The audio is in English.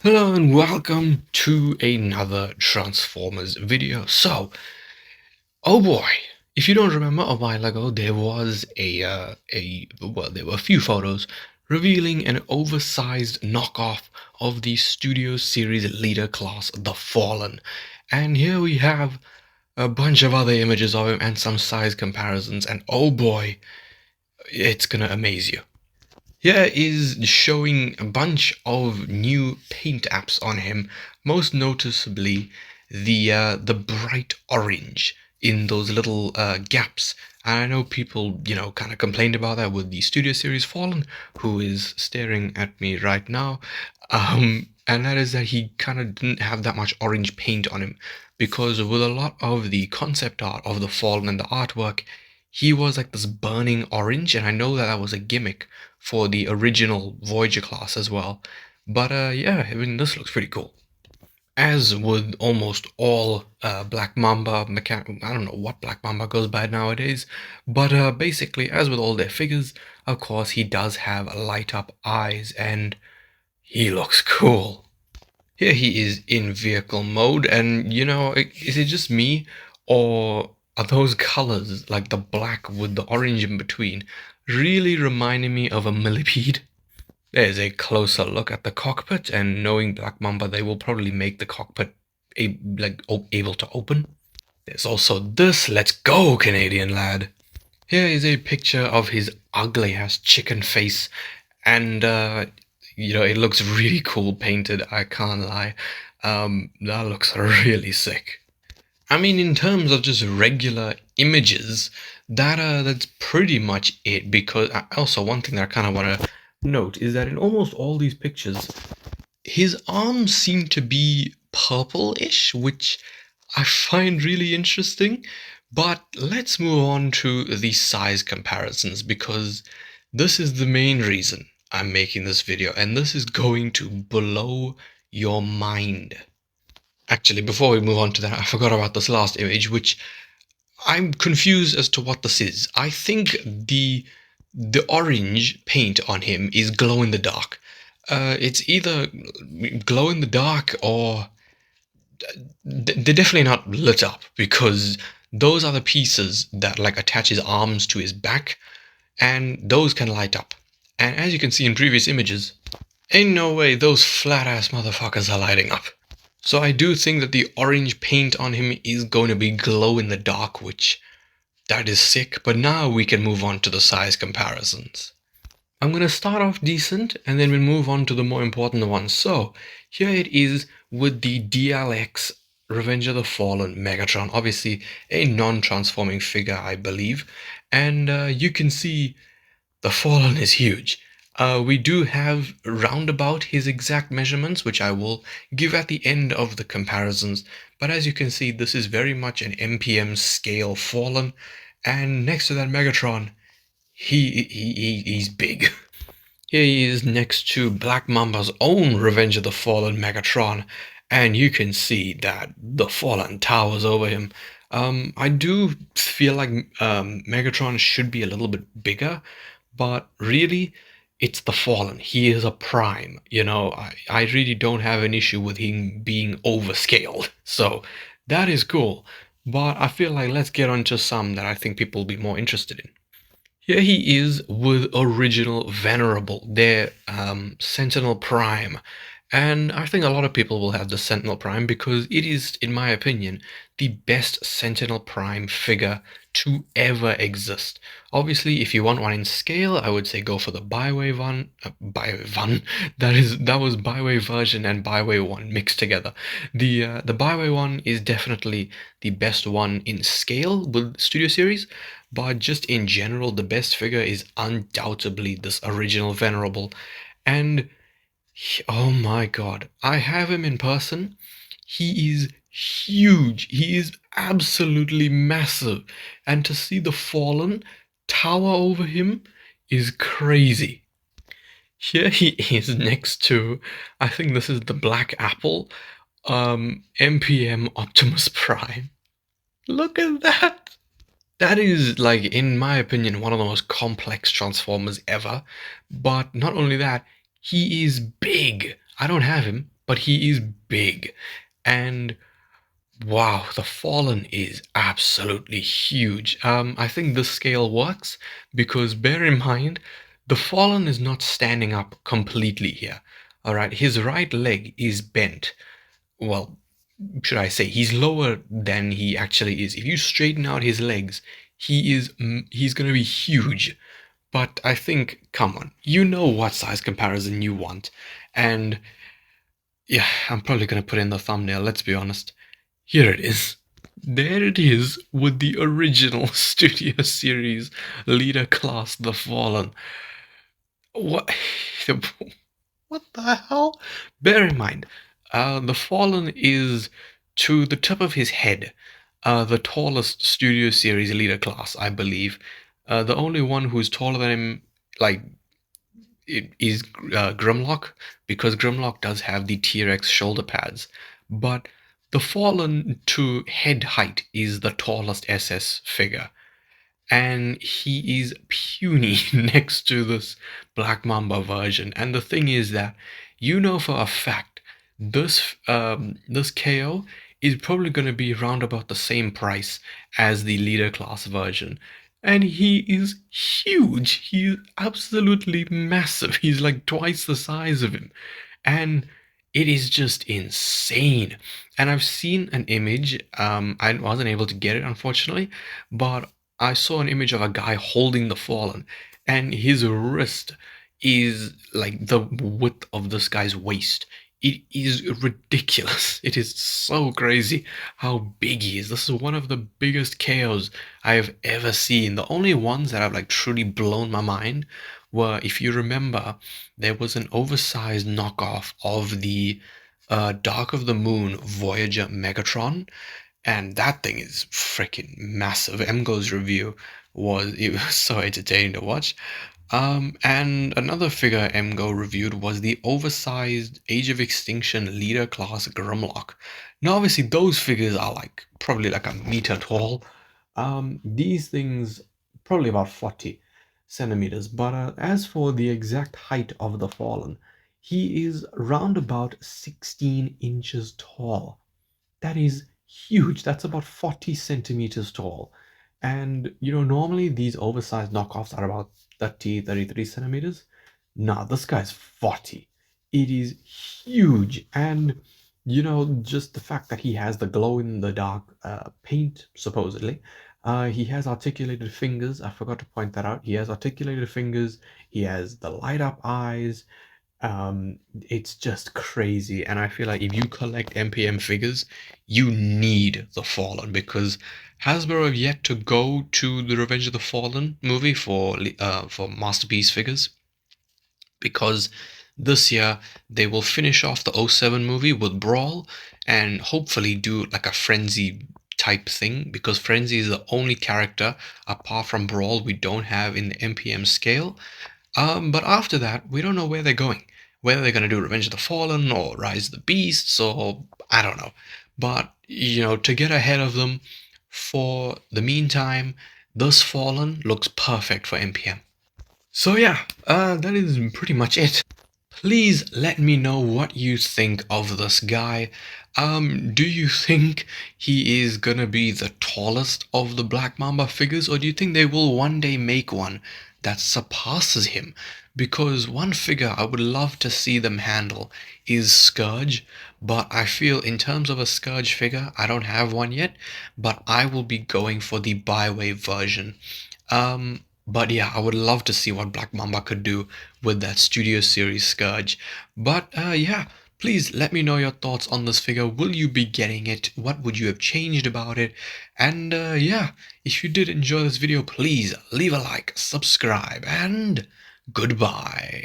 Hello and welcome to another Transformers video. Oh boy, if you don't remember, a while ago there was there were a few photos revealing an oversized knockoff of the Studio Series leader class, The Fallen. And here we have a bunch of other images of him and some size comparisons, and oh boy, it's gonna amaze you. Here is showing a bunch of new paint apps on him, most noticeably the bright orange in those little gaps. And I know people, kind of complained about that with the Studio Series Fallen, who is staring at me right now. And that is that he kind of didn't have that much orange paint on him, because with a lot of the concept art of the Fallen and the artwork, he was like this burning orange, and I know that that was a gimmick for the original Voyager class as well. But yeah, I mean, this looks pretty cool. As with almost all Black Mamba I don't know what Black Mamba goes by nowadays, but basically, as with all their figures, of course, he does have light up eyes, and he looks cool. Here he is in vehicle mode, and is it just me, or are those colors, like the black with the orange in between, really reminding me of a millipede? There's a closer look at the cockpit, and knowing Black Mamba, they will probably make the cockpit able to open. There's also this. Let's go, Canadian lad. Here is a picture of his ugly ass chicken face, and it looks really cool painted. I can't lie. That looks really sick. I mean, in terms of just regular images, that's pretty much it. Because also one thing that I kind of want to note is that in almost all these pictures, his arms seem to be purple-ish, which I find really interesting. But let's move on to the size comparisons, because this is the main reason I'm making this video, and this is going to blow your mind. Actually, before we move on to that, I forgot about this last image, which I'm confused as to what this is. I think the orange paint on him is glow in the dark. It's either glow in the dark or they're definitely not lit up, because those are the pieces that like attach his arms to his back, and those can light up. And as you can see in previous images, ain't no way those flat ass motherfuckers are lighting up. So I do think that the orange paint on him is going to be glow in the dark, which that is sick. But now we can move on to the size comparisons. I'm going to start off decent, and then we'll move on to the more important ones. So here it is with the DLX Revenge of the Fallen Megatron, obviously a non-transforming figure, I believe. And you can see the Fallen is huge. We do have roundabout his exact measurements, which I will give at the end of the comparisons. But as you can see, this is very much an MPM scale Fallen. And next to that Megatron, he's big. Here he is next to Black Mamba's own Revenge of the Fallen Megatron, and you can see that the Fallen towers over him. I do feel like Megatron should be a little bit bigger, but really, it's the Fallen. He is a prime. I really don't have an issue with him being overscaled. So that is cool. But I feel like let's get on to some that I think people will be more interested in. Here he is with original Venerable, their Sentinel Prime. And I think a lot of people will have the Sentinel Prime because it is, in my opinion, the best Sentinel Prime figure to ever exist. Obviously, if you want one in scale, I would say go for the Byway one. That was Byway version and Byway one mixed together. The Byway one is definitely the best one in scale with Studio Series, but just in general, the best figure is undoubtedly this original Venerable. And oh my god, I have him in person. He is huge. He is absolutely massive. And to see the Fallen tower over him is crazy. Here he is next to, I think this is the Black Apple, MPM Optimus Prime. Look at that. That is, like, in my opinion, one of the most complex Transformers ever. But not only that, he is big. I don't have him, but he is big. And wow, the Fallen is absolutely huge. I think this scale works because bear in mind, the Fallen is not standing up completely here. All right, his right leg is bent. Well, should I say he's lower than he actually is. If you straighten out his legs, he's gonna be huge. But I think, come on, you know what size comparison you want, and yeah, I'm probably gonna put in the thumbnail. Let's be honest. Here it is. There it is with the original Studio Series leader class, The Fallen. What? What the hell? Bear in mind, The Fallen is to the top of his head, the tallest Studio Series leader class, I believe. The only one who's taller than him, like, it is Grimlock, because Grimlock does have the T-Rex shoulder pads. But the Fallen to head height is the tallest SS figure, and he is puny next to this Black Mamba version. And the thing is that you know for a fact this KO is probably going to be around about the same price as the leader class version. And he is huge. He is absolutely massive. He's like twice the size of him. And it is just insane. And I've seen an image. I wasn't able to get it, unfortunately, but I saw an image of a guy holding the Fallen, and his wrist is like the width of this guy's waist. It is ridiculous. It is so crazy how big he is. This is one of the biggest KOs I have ever seen. The only ones that have like truly blown my mind were, if you remember, there was an oversized knockoff of the Dark of the Moon Voyager Megatron, and that thing is freaking massive. MGo's review was so entertaining to watch. And another figure MGo reviewed was the oversized Age of Extinction leader class Grimlock. Now, obviously, those figures are like probably like a meter tall. These things probably about 40 centimeters. But as for the exact height of the Fallen, he is round about 16 inches tall. That is huge. That's about 40 centimeters tall. And normally these oversized knockoffs are about 30, 33 centimeters. Nah, this guy's 40. It is huge. And just the fact that he has the glow in the dark paint, supposedly. He has articulated fingers. I forgot to point that out. He has articulated fingers. He has the light up eyes. It's just crazy, and I feel like if you collect MPM figures, you need the Fallen, because Hasbro have yet to go to the Revenge of the Fallen movie for Masterpiece figures, because this year they will finish off the '07 movie with Brawl and hopefully do like a Frenzy type thing, because Frenzy is the only character apart from Brawl we don't have in the MPM scale. But after that, we don't know where they're going. Whether they're going to do Revenge of the Fallen or Rise of the Beasts, or I don't know. But, to get ahead of them, for the meantime, this Fallen looks perfect for MPM. So yeah, that is pretty much it. Please let me know what you think of this guy. Do you think he is gonna be the tallest of the Black Mamba figures, or do you think they will one day make one that surpasses him? Because one figure I would love to see them handle is Scourge, but I feel in terms of a Scourge figure, I don't have one yet, but I will be going for the Byway version. But yeah, I would love to see what Black Mamba could do with that Studio Series Scourge. But yeah, please let me know your thoughts on this figure. Will you be getting it? What would you have changed about it? And yeah, if you did enjoy this video, please leave a like, subscribe, and goodbye.